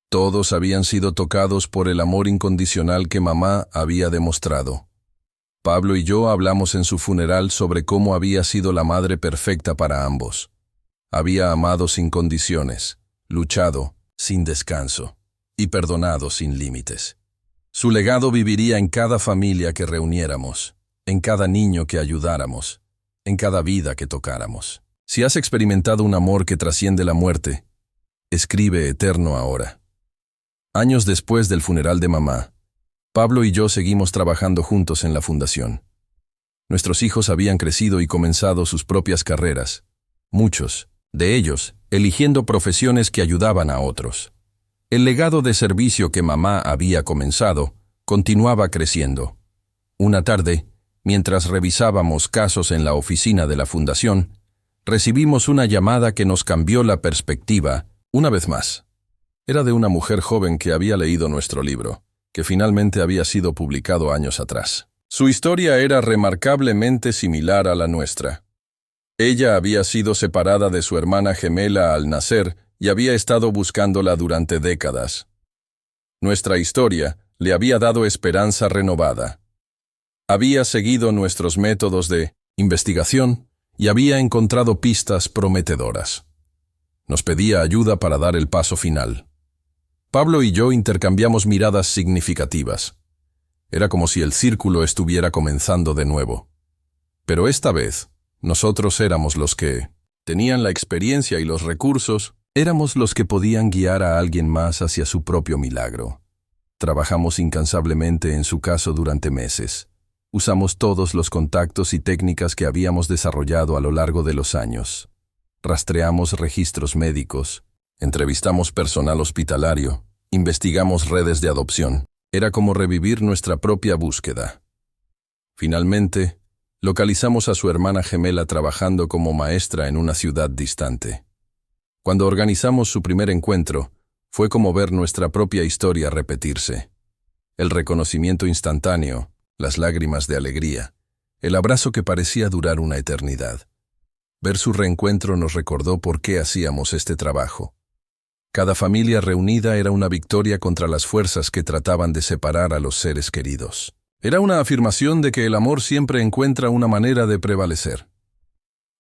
Todos habían sido tocados por el amor incondicional que mamá había demostrado. Pablo y yo hablamos en su funeral sobre cómo había sido la madre perfecta para ambos. Había amado sin condiciones, luchado sin descanso y perdonado sin límites. Su legado viviría en cada familia que reuniéramos, en cada niño que ayudáramos, en cada vida que tocáramos. Si has experimentado un amor que trasciende la muerte, escribe eterno ahora. Años después del funeral de mamá, Pablo y yo seguimos trabajando juntos en la fundación. Nuestros hijos habían crecido y comenzado sus propias carreras, muchos de ellos eligiendo profesiones que ayudaban a otros. El legado de servicio que mamá había comenzado continuaba creciendo. Una tarde, mientras revisábamos casos en la oficina de la fundación, recibimos una llamada que nos cambió la perspectiva una vez más. Era de una mujer joven que había leído nuestro libro, que finalmente había sido publicado años atrás. Su historia era remarcablemente similar a la nuestra. Ella había sido separada de su hermana gemela al nacer y había estado buscándola durante décadas. Nuestra historia le había dado esperanza renovada. Había seguido nuestros métodos de investigación y había encontrado pistas prometedoras. Nos pedía ayuda para dar el paso final. Pablo y yo intercambiamos miradas significativas. Era como si el círculo estuviera comenzando de nuevo. Pero esta vez, nosotros éramos los que tenían la experiencia y los recursos, éramos los que podían guiar a alguien más hacia su propio milagro. Trabajamos incansablemente en su caso durante meses. Usamos todos los contactos y técnicas que habíamos desarrollado a lo largo de los años. Rastreamos registros médicos, entrevistamos personal hospitalario, investigamos redes de adopción. Era como revivir nuestra propia búsqueda. Finalmente, localizamos a su hermana gemela trabajando como maestra en una ciudad distante. Cuando organizamos su primer encuentro, fue como ver nuestra propia historia repetirse. El reconocimiento instantáneo, las lágrimas de alegría, el abrazo que parecía durar una eternidad. Ver su reencuentro nos recordó por qué hacíamos este trabajo. Cada familia reunida era una victoria contra las fuerzas que trataban de separar a los seres queridos. Era una afirmación de que el amor siempre encuentra una manera de prevalecer.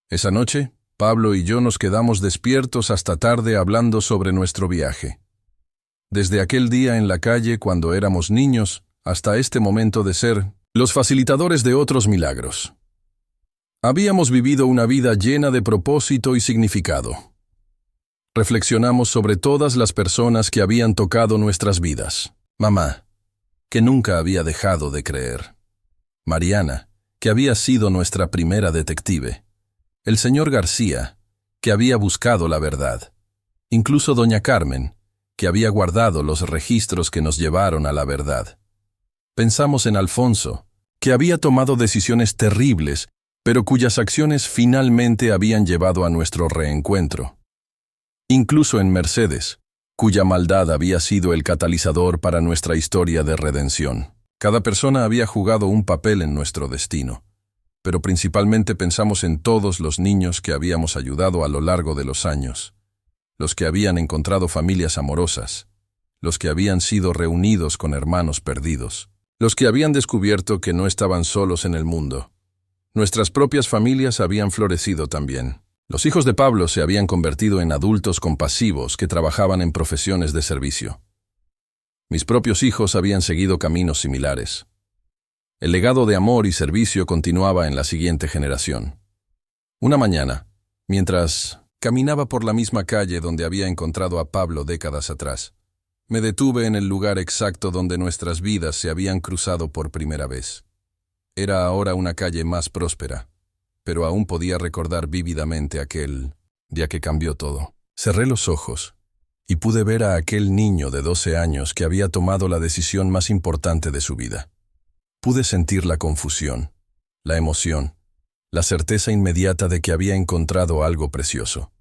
Esa noche, Pablo y yo nos quedamos despiertos hasta tarde hablando sobre nuestro viaje. Desde aquel día en la calle cuando éramos niños, hasta este momento de ser los facilitadores de otros milagros. Habíamos vivido una vida llena de propósito y significado. Reflexionamos sobre todas las personas que habían tocado nuestras vidas. Mamá, que nunca había dejado de creer. Mariana, que había sido nuestra primera detective. El señor García, que había buscado la verdad. Incluso doña Carmen, que había guardado los registros que nos llevaron a la verdad. Pensamos en Alfonso, que había tomado decisiones terribles, pero cuyas acciones finalmente habían llevado a nuestro reencuentro. Incluso en Mercedes, cuya maldad había sido el catalizador para nuestra historia de redención. Cada persona había jugado un papel en nuestro destino, pero principalmente pensamos en todos los niños que habíamos ayudado a lo largo de los años, los que habían encontrado familias amorosas, los que habían sido reunidos con hermanos perdidos, los que habían descubierto que no estaban solos en el mundo. Nuestras propias familias habían florecido también. Los hijos de Pablo se habían convertido en adultos compasivos que trabajaban en profesiones de servicio. Mis propios hijos habían seguido caminos similares. El legado de amor y servicio continuaba en la siguiente generación. Una mañana, mientras caminaba por la misma calle donde había encontrado a Pablo décadas atrás, me detuve en el lugar exacto donde nuestras vidas se habían cruzado por primera vez. Era ahora una calle más próspera, pero aún podía recordar vívidamente aquel día que cambió todo. Cerré los ojos y pude ver a aquel niño de 12 años que había tomado la decisión más importante de su vida. Pude sentir la confusión, la emoción, la certeza inmediata de que había encontrado algo precioso.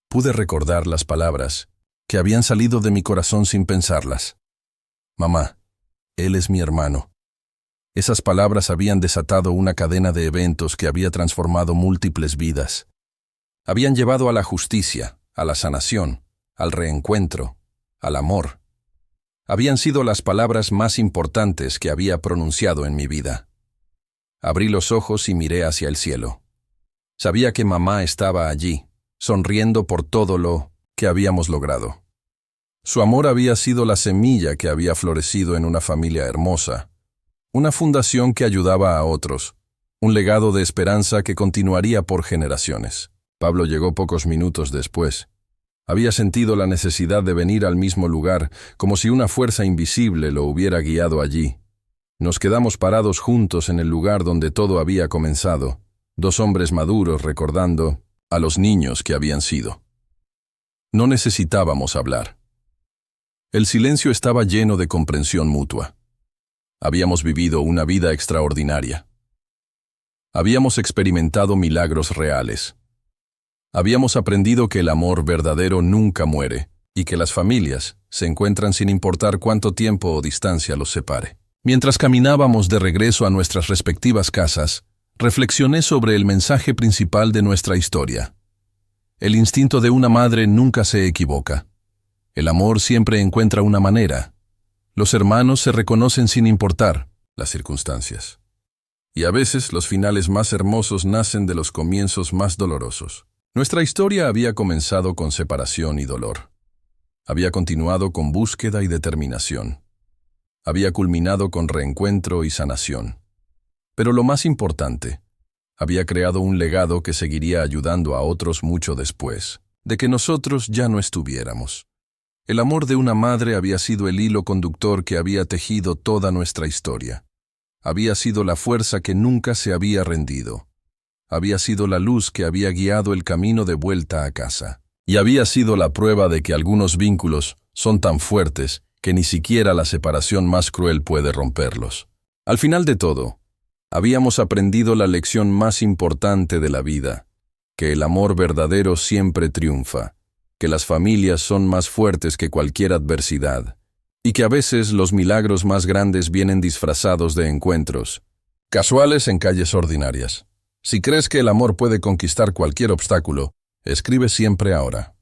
Pude recordar las palabras que habían salido de mi corazón sin pensarlas. Mamá, él es mi hermano. Esas palabras habían desatado una cadena de eventos que había transformado múltiples vidas. Habían llevado a la justicia, a la sanación, al reencuentro, al amor. Habían sido las palabras más importantes que había pronunciado en mi vida. Abrí los ojos y miré hacia el cielo. Sabía que mamá estaba allí, sonriendo por todo lo que habíamos logrado. Su amor había sido la semilla que había florecido en una familia hermosa, una fundación que ayudaba a otros, un legado de esperanza que continuaría por generaciones. Pablo llegó pocos minutos después. Había sentido la necesidad de venir al mismo lugar, como si una fuerza invisible lo hubiera guiado allí. Nos quedamos parados juntos en el lugar donde todo había comenzado, dos hombres maduros recordando a los niños que habían sido. No necesitábamos hablar. El silencio estaba lleno de comprensión mutua. Habíamos vivido una vida extraordinaria. Habíamos experimentado milagros reales. Habíamos aprendido que el amor verdadero nunca muere y que las familias se encuentran sin importar cuánto tiempo o distancia los separe. Mientras caminábamos de regreso a nuestras respectivas casas, reflexioné sobre el mensaje principal de nuestra historia. El instinto de una madre nunca se equivoca. El amor siempre encuentra una manera. Los hermanos se reconocen sin importar las circunstancias. Y a veces los finales más hermosos nacen de los comienzos más dolorosos. Nuestra historia había comenzado con separación y dolor. Había continuado con búsqueda y determinación. Había culminado con reencuentro y sanación. Pero lo más importante, había creado un legado que seguiría ayudando a otros mucho después de que nosotros ya no estuviéramos. El amor de una madre había sido el hilo conductor que había tejido toda nuestra historia. Había sido la fuerza que nunca se había rendido. Había sido la luz que había guiado el camino de vuelta a casa. Y había sido la prueba de que algunos vínculos son tan fuertes que ni siquiera la separación más cruel puede romperlos. Al final de todo, habíamos aprendido la lección más importante de la vida, que el amor verdadero siempre triunfa, que las familias son más fuertes que cualquier adversidad, y que a veces los milagros más grandes vienen disfrazados de encuentros, casuales en calles ordinarias. Si crees que el amor puede conquistar cualquier obstáculo, escribe siempre ahora.